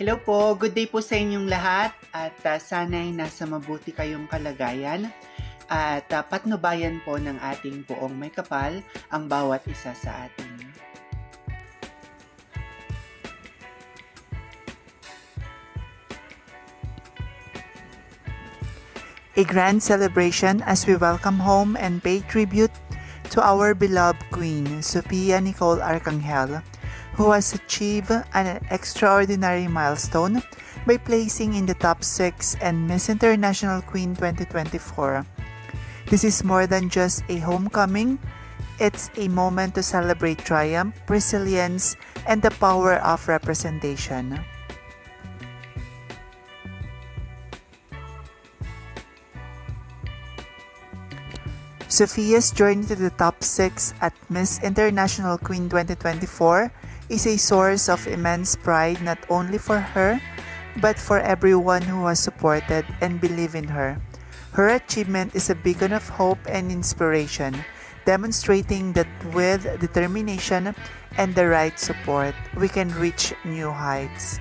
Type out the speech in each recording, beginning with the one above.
Hello po, good day po sa inyong lahat at sana'y nasa mabuti kayong kalagayan at patnubayan po ng ating poong may kapal ang bawat isa sa atin. A grand celebration as we welcome home and pay tribute to our beloved Queen, Sofia Nicole Arcangel, who has achieved an extraordinary milestone by placing in the top 6 and Miss International Queen 2024. This is more than just a homecoming, it's a moment to celebrate triumph, resilience, and the power of representation. Sofia's journey to the top 6 at Miss International Queen 2024 is a source of immense pride not only for her, but for everyone who has supported and believed in her. Her achievement is a beacon of hope and inspiration, demonstrating that with determination and the right support, we can reach new heights.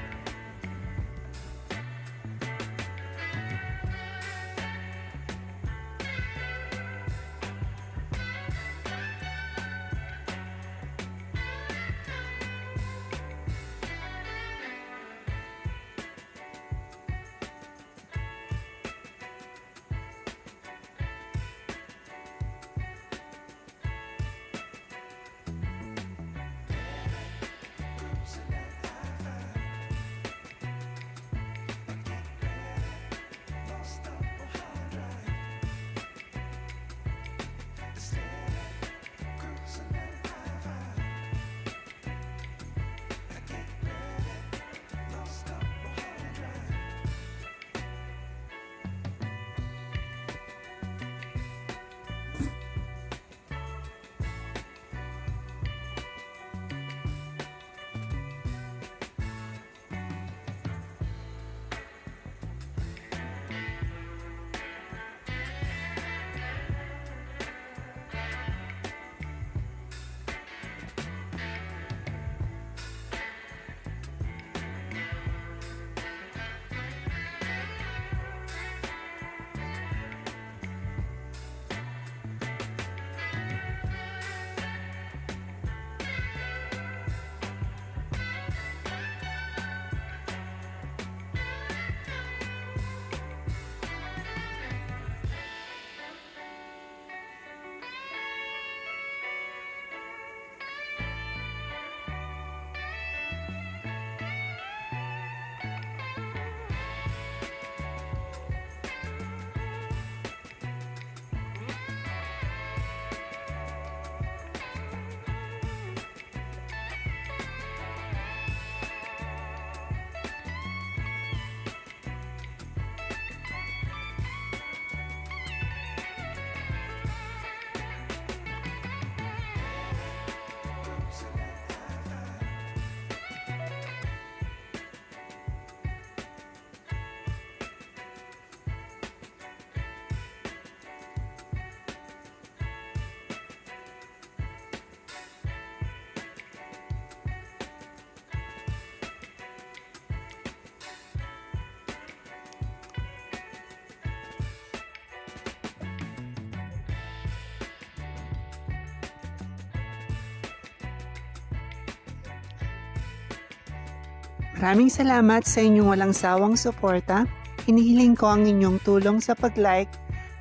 Maraming salamat sa inyong walang sawang suporta. Hinihiling ko ang inyong tulong sa pag-like,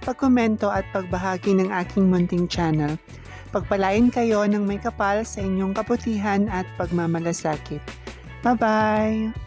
pag-komento at pagbahagi ng aking munting channel. Pagpalain kayo ng may kapal sa inyong kabutihan at pagmamalasakit. Bye-bye!